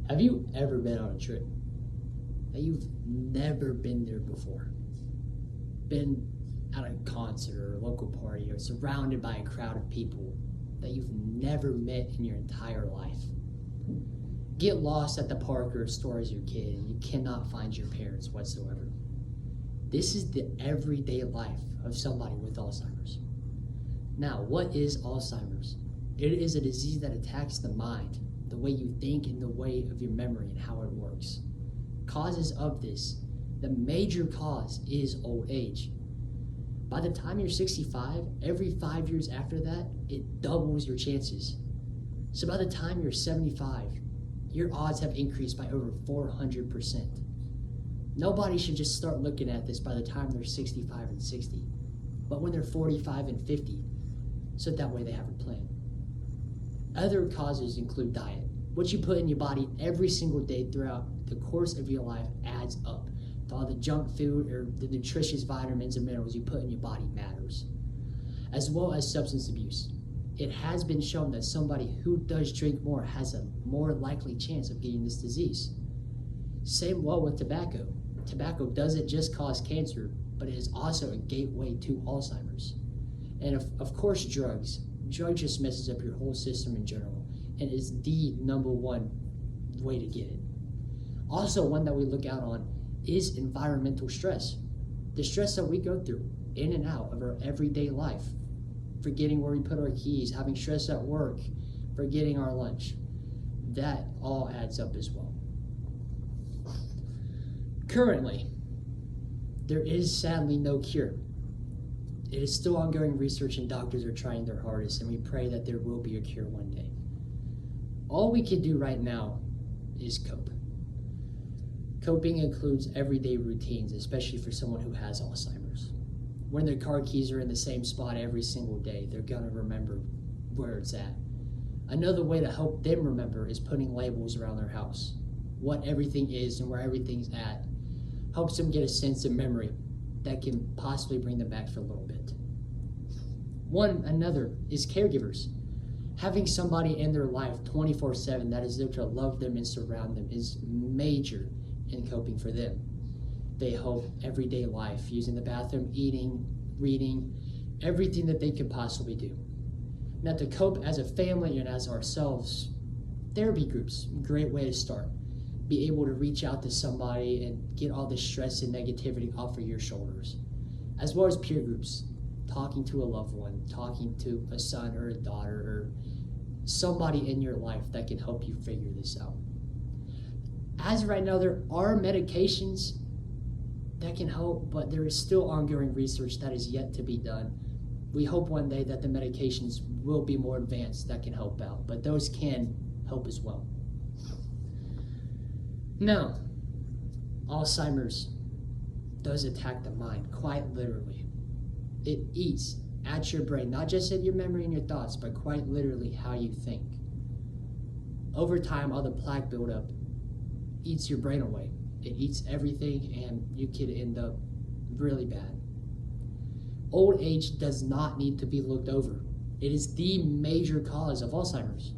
Have you ever been on a trip that you've never been there before? Been at a concert or a local party or surrounded by a crowd of people that you've never met in your entire life? Get lost at the park or store as your kid and you cannot find your parents whatsoever. This is the everyday life of somebody with Alzheimer's. Now, what is Alzheimer's? It is a disease that attacks the mind, the way you think and the way of your memory and how it works. Causes of this, the major cause is old age. By the time you're 65, every 5 years after that, it doubles your chances. So by the time you're 75, your odds have increased by over 400%. Nobody should just start looking at this by the time they're 65 and 60, but when they're 45 and 50, so that way they have a plan. Other causes include diet. What you put in your body every single day throughout the course of your life adds up. All the junk food or the nutritious vitamins and minerals you put in your body matters. As well as substance abuse. It has been shown that somebody who does drink more has a more likely chance of getting this disease. Same well with tobacco. Tobacco doesn't just cause cancer, but it is also a gateway to Alzheimer's. And of course drugs. Drugs just messes up your whole system in general and is the number one way to get it. Also, one that we look out on is environmental stress. The stress that we go through in and out of our everyday life. Forgetting where we put our keys, having stress at work, forgetting our lunch. That all adds up as well. Currently, there is sadly no cure. It is still ongoing research and doctors are trying their hardest, and we pray that there will be a cure one day. All we can do right now is cope. Coping includes everyday routines, especially for someone who has Alzheimer's. When their car keys are in the same spot every single day, they're gonna remember where it's at. Another way to help them remember is putting labels around their house. What everything is and where everything's at helps them get a sense of memory that can possibly bring them back for a little bit. Another is caregivers. Having somebody in their life 24/7 that is there to love them and surround them is major in coping for them. They help everyday life, using the bathroom, eating, reading, everything that they could possibly do. Now, to cope as a family and as ourselves, therapy groups, great way to start. Be able to reach out to somebody and get all the stress and negativity off of your shoulders. As well as peer groups, talking to a loved one, talking to a son or a daughter or somebody in your life that can help you figure this out. As of right now, there are medications that can help, but there is still ongoing research that is yet to be done. We hope one day that the medications will be more advanced that can help out, but those can help as well. Now, Alzheimer's does attack the mind, quite literally. It eats at your brain, not just at your memory and your thoughts, but quite literally how you think. Over time, all the plaque buildup eats your brain away. It eats everything and you could end up really bad. Old age does not need to be looked over. It is the major cause of Alzheimer's.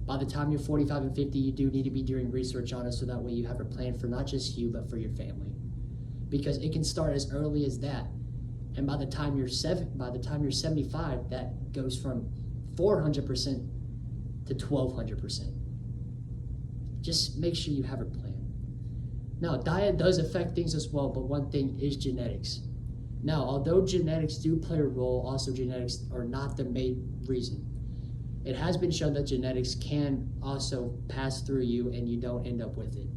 By the time you're 45 and 50, you do need to be doing research on it so that way you have a plan for not just you, but for your family. Because it can start as early as that. And by the time you're 75, that goes from 400% to 1200%. Just make sure you have a plan. Now, diet does affect things as well, but one thing is genetics. Now, although genetics do play a role, also genetics are not the main reason. It has been shown that genetics can also pass through you and you don't end up with it.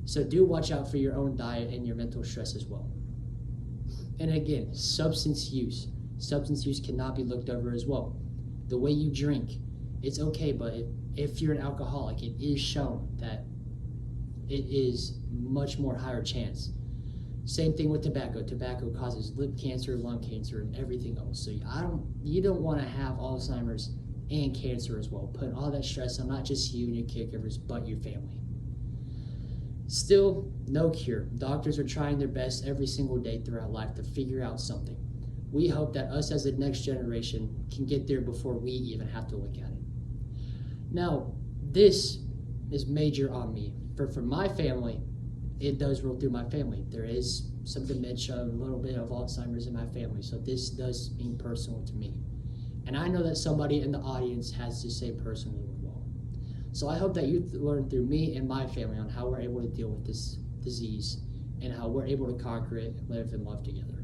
So do watch out for your own diet and your mental stress as well. And again, substance use. Substance use cannot be looked over as well. The way you drink, it's okay, but if you're an alcoholic, it is shown that it is much more higher chance. Same thing with tobacco. Tobacco causes lip cancer, lung cancer, and everything else. So you don't want to have Alzheimer's and cancer as well, putting all that stress on not just you and your caregivers, but your family. Still, no cure. Doctors are trying their best every single day throughout life to figure out something. We hope that us as the next generation can get there before we even have to look at it. Now, this is major on me. For my family, it does roll through my family. There is some dementia, a little bit of Alzheimer's in my family, so this does mean personal to me. And I know that somebody in the audience has to say personally as well. So I hope that you learn through me and my family on how we're able to deal with this disease and how we're able to conquer it, live, and love together.